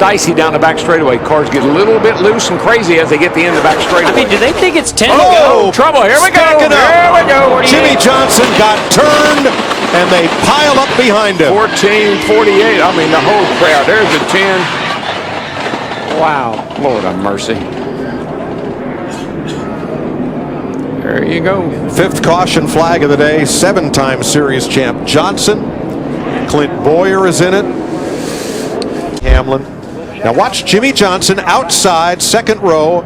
dicey down the back straightaway. Cars get a little bit loose and crazy as they get the end of the back straightaway. I mean, do they think it's 10 to go? Trouble. Here we go. Here we go. Jimmy Johnson got turned, and they pile up behind him. 14:48. I mean, the whole crowd. There's a 10. Wow. Lord have mercy. There you go. 5th caution flag of the day. 7-time series champ Johnson. Clint Boyer is in it. Hamlin. Now watch Jimmy Johnson outside, 2nd row.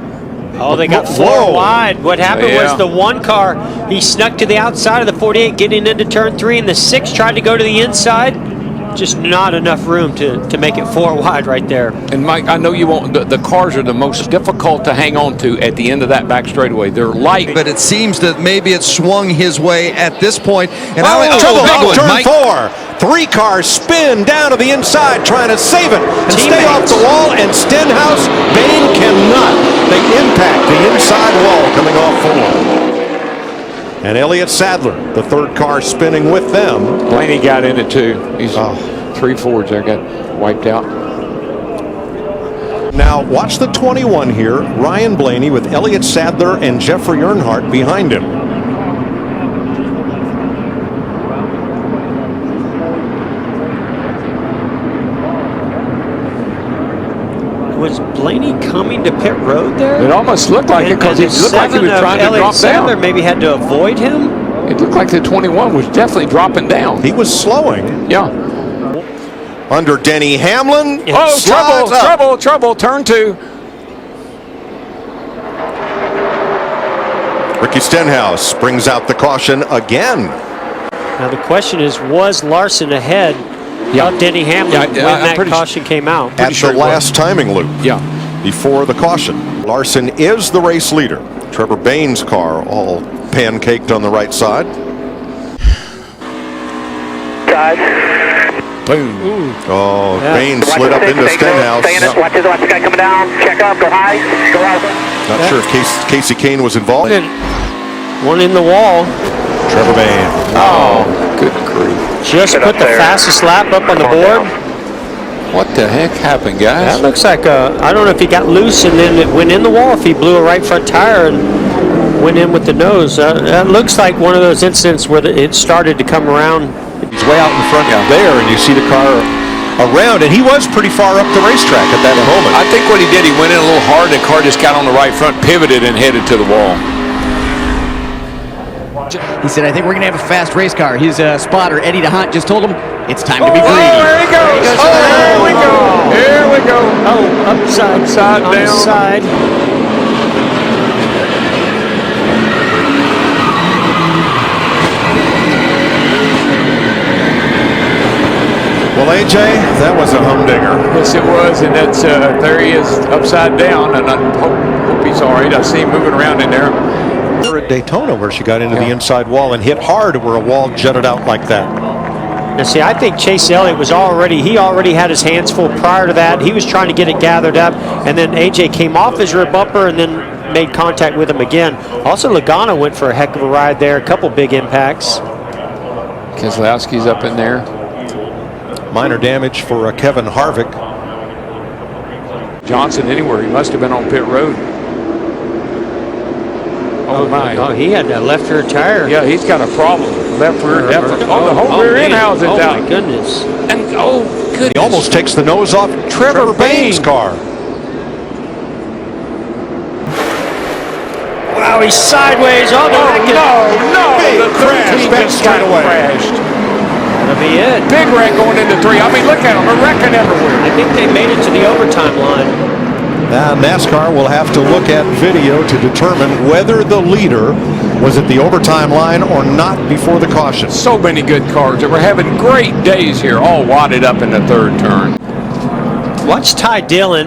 Oh, they got 4 wide. What happened was the 1 car, he snuck to the outside of the 48 getting into turn 3, and the 6 tried to go to the inside. Just not enough room to make it 4 wide right there. And Mike, I know you won't. The cars are the most difficult to hang on to at the end of that back straightaway. They're light, but it seems that maybe it swung his way at this point. And trouble! Turn 4. 3 cars spin down to the inside, trying to save it and stay off the wall. And Stenhouse, Bayne cannot. They impact the inside wall coming off 4. And Elliott Sadler, the 3rd car spinning with them. Blaney got in it too. He's 3 Fords there got wiped out. Now watch the 21 here. Ryan Blaney with Elliott Sadler and Jeffrey Earnhardt behind him. Was Blaney coming to pit road there? It almost looked like it because it looked like he was trying to drop down. Maybe had to avoid him. It looked like the 21 was definitely dropping down. He was slowing. Yeah. Under Denny Hamlin. Oh, trouble. Turn 2. Ricky Stenhouse brings out the caution again. Now the question is, was Larson ahead of Denny Hamlin when that caution came out? At the last timing loop. Yeah. Before the caution. Larson is the race leader. Trevor Bayne's car all pancaked on the right side. Boom. Oh, Bayne slid up into Stenhouse. Watch the guy coming down. Check up. Go high. Go out. Not sure if Casey Kane was involved. One in the wall. Trevor Bayne. Oh, good grief. Just put the fastest lap up on the board. What the heck happened, guys? That looks like I don't know if he got loose and then it went in the wall, if he blew a right front tire and went in with the nose. That looks like one of those incidents where it started to come around. He's way out in front there, and you see the car around, and he was pretty far up the racetrack at that moment. I think what he did, he went in a little hard, and the car just got on the right front, pivoted, and headed to the wall. He said, I think we're going to have a fast race car. His spotter, Eddie DeHunt, just told him it's time to be greedy. Oh, there he goes. Here we go. Here we go. Oh, upside down. Side. Well, AJ, that was a humdinger. Yes, it was, and that's there he is upside down, and I hope he's all right. I see him moving around in there. At Daytona, where she got into the inside wall and hit hard where a wall jutted out like that. Now, see, I think Chase Elliott was already had his hands full prior to that. He was trying to get it gathered up, and then AJ came off his rear bumper and then made contact with him again. Also, Logano went for a heck of a ride there, a couple big impacts. Keselowski's up in there. Minor damage for Kevin Harvick. Johnson anywhere. He must have been on pit road. Oh my! Oh, he had that left rear tire. Yeah, he's got a problem. Left rear, definitely. Oh, the whole rear end housing is out. Oh my goodness! And goodness! He almost takes the nose off Trevor Bayne's car. Wow, he's sideways. Oh, no! Big The crash back straight away. Crashed. That'll be it. Big wreck going into 3. I mean, look at them. They're wrecking everywhere. I think they made it to the overtime line. Now NASCAR will have to look at video to determine whether the leader was at the overtime line or not before the caution. So many good cars. We're having great days here, all wadded up in the 3rd turn. Watch Ty Dillon.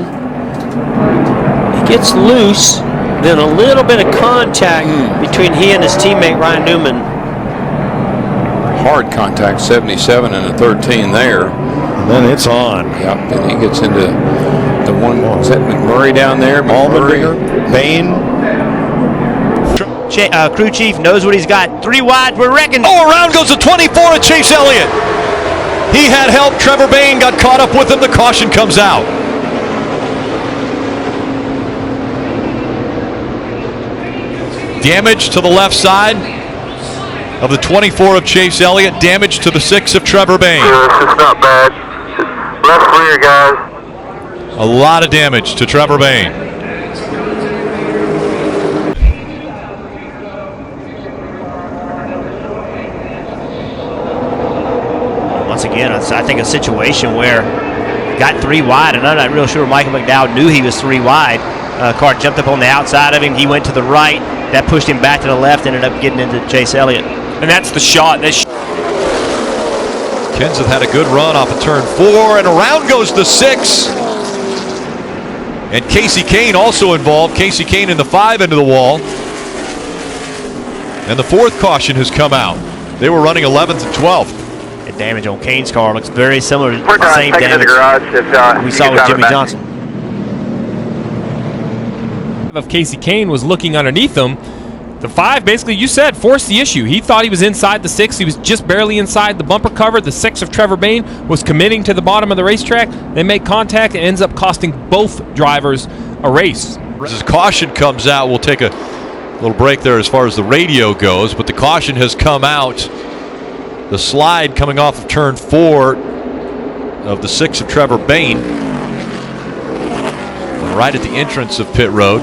He gets loose, then a little bit of contact between he and his teammate Ryan Newman. Hard contact, 77 and a 13 there. And then it's on. Yep, and he gets into the one. Is that McMurray down there? Allmendinger, Bayne. Crew chief knows what he's got. 3 wide, we're wrecking. Oh, around goes the 24 of Chase Elliott. He had help. Trevor Bayne got caught up with him. The caution comes out. Damage to the left side of the 24 of Chase Elliott. Damage to the 6 of Trevor Bayne. It's not bad. Left rear, guys. A lot of damage to Trevor Bayne. Once again, I think a situation where got 3 wide, and I'm not real sure Michael McDowell knew he was 3 wide. Car jumped up on the outside of him. He went to the right. That pushed him back to the left, ended up getting into Chase Elliott. And that's the shot. Kenseth had a good run off of turn 4, and around goes the 6. And Casey Kane also involved. Casey Kane in the 5 into the wall. And the 4th caution has come out. They were running 11th and 12th. The damage on Kane's car looks very similar to We're the done. same Take it to the damage garage. we saw with Jimmy Johnson. Of Casey Kane was looking underneath him. The 5, basically, you said, forced the issue. He thought he was inside the 6. He was just barely inside the bumper cover. The 6 of Trevor Bayne was committing to the bottom of the racetrack. They make contact. It ends up costing both drivers a race. As caution comes out, we'll take a little break there as far as the radio goes, but the caution has come out. The slide coming off of turn 4 of the 6 of Trevor Bayne. Right at the entrance of pit road.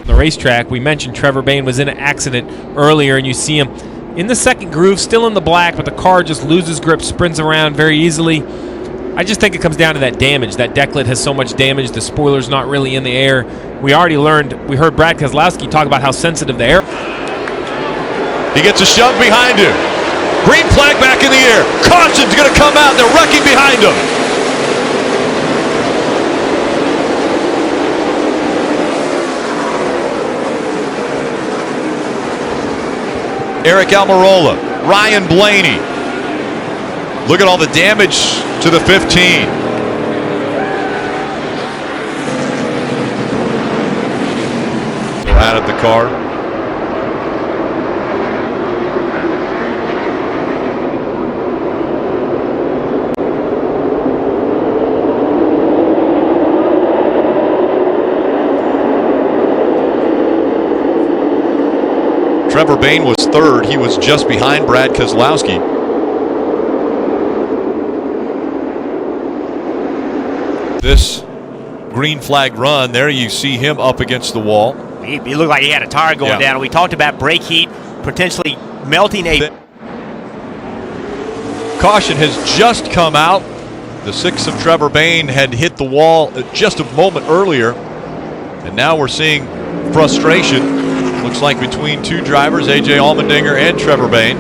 The racetrack, we mentioned Trevor Bayne was in an accident earlier, and you see him in the second groove, still in the black, but the car just loses grip, sprints around very easily. I just think it comes down to that damage. That decklet has so much damage, the spoiler's not really in the air. We heard Brad Keselowski talk about how sensitive the air. He gets a shove behind him. Green flag back in the air. Caution's going to come out. They're wrecking behind him. Eric Almirola, Ryan Blaney. Look at all the damage to the 15. Out of the car. Trevor Bayne was 3rd. He was just behind Brad Keselowski. This green flag run, there you see him up against the wall. He looked like he had a tire going down. We talked about brake heat potentially melting a... Caution has just come out. The 6 of Trevor Bayne had hit the wall just a moment earlier. And now we're seeing frustration. Looks like between 2 drivers, A.J. Allmendinger and Trevor Bayne.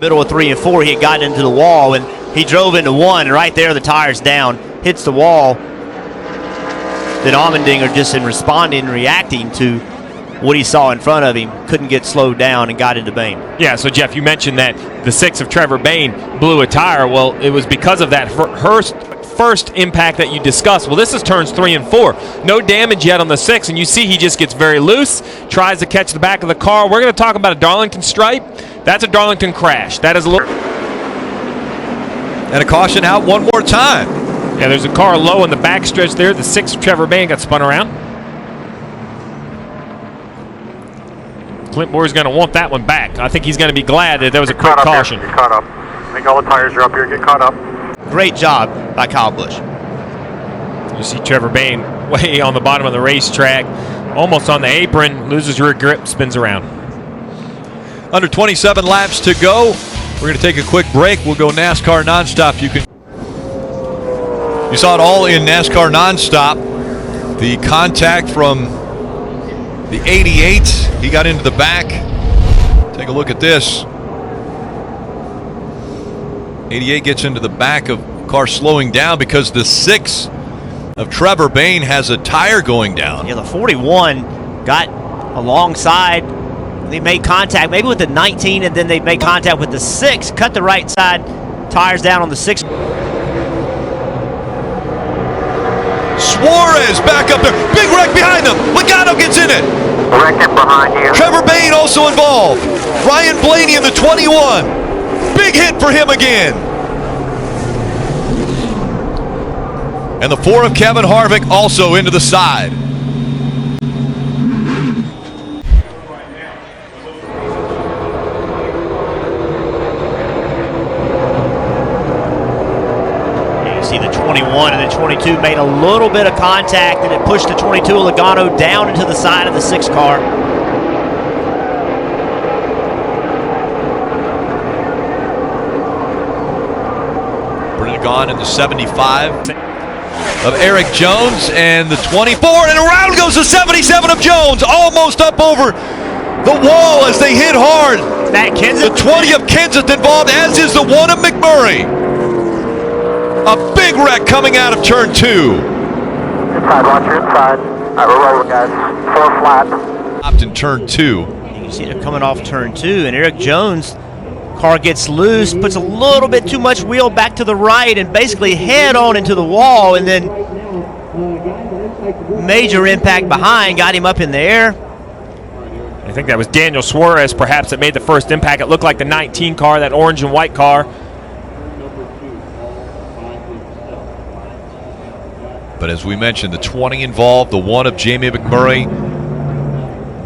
Middle of 3 and 4, he had gotten into the wall, and he drove into 1, and right there the tire's down, hits the wall. Then Allmendinger, just in responding and reacting to what he saw in front of him, couldn't get slowed down and got into Bayne. Yeah, so Jeff, you mentioned that the 6 of Trevor Bayne blew a tire. Well, it was because of that first impact that you discussed. Well, this is turns 3 and 4. No damage yet on the 6, and you see he just gets very loose, tries to catch the back of the car. We're going to talk about a Darlington stripe. That's a Darlington crash. That is a little... And a caution out one more time. Yeah, there's a car low in the backstretch there. The 6 of Trevor Bayne got spun around. Clint Boyer's going to want that one back. I think he's going to be glad that there was a quick caution. Get caught up. I think all the tires are up here. Get caught up. Great job by Kyle Busch. You see Trevor Bayne way on the bottom of the racetrack, almost on the apron, loses rear grip, spins around. Under 27 laps to go. We're going to take a quick break. We'll go NASCAR nonstop. You saw it all in NASCAR nonstop. The contact from the 88. He got into the back. Take a look at this. 88 gets into the back of car slowing down because the 6 of Trevor Bayne has a tire going down. Yeah, the 41 got alongside. They made contact maybe with the 19, and then they made contact with the 6, cut the right side tires down on the 6. Suarez back up there. Big wreck behind them. Logano gets in it. Wrecking behind you. Trevor Bayne also involved. Ryan Blaney in the 21. Big hit for him again. And the 4 of Kevin Harvick also into the side. You see the 21 and the 22 made a little bit of contact, and it pushed the 22 Logano down into the side of the 6 car. Bring it on in the 75 of Eric Jones and the 24, and around goes the 77 of Jones, almost up over the wall as they hit hard. That Kenseth. The 20 of Kenseth involved, as is the 1 of McMurray. A big wreck coming out of turn 2. Inside, watch your inside. All right, we're rolling, guys. 4 flat. Stopped in turn 2. You can see they're coming off turn 2, and Eric Jones' car gets loose, puts a little bit too much wheel back to the right, and basically head on into the wall, and then major impact behind, got him up in the air. I think that was Daniel Suarez perhaps that made the first impact. It looked like the 19 car, that orange and white car. But as we mentioned, the 20 involved, the 1 of Jamie McMurray,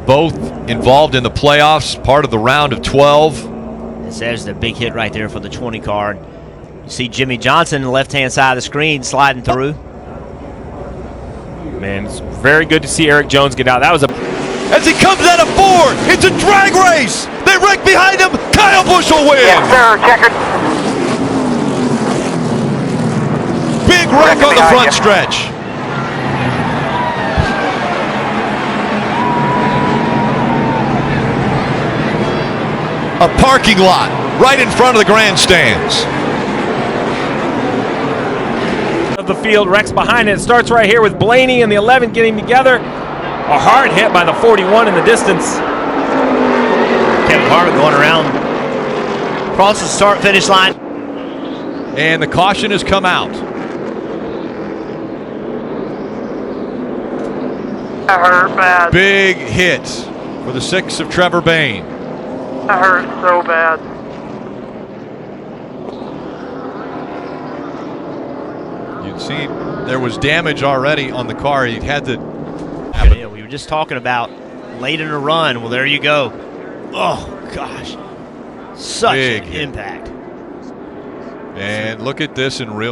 both involved in the playoffs, part of the round of 12. There's the big hit right there for the 20 car. You see Jimmy Johnson on the left-hand side of the screen sliding through. Man, it's very good to see Eric Jones get out. That was a... As he comes out of 4, it's a drag race. They wreck behind him. Kyle Busch will win. Yes, sir. Checkered. Big wreck on the front stretch. A parking lot right in front of the grandstands. Of the field, Rex behind it. It starts right here with Blaney and the 11 getting together. A hard hit by the 41 in the distance. Kevin Harvick going around across the start-finish line. And the caution has come out. That hurt bad. Big hit for the 6 of Trevor Bayne. That hurt so bad. You'd see there was damage already on the car. He had to. Yeah, we were just talking about late in the run. Well, there you go. Oh, gosh. Such Big an hit. impact. And look at this in real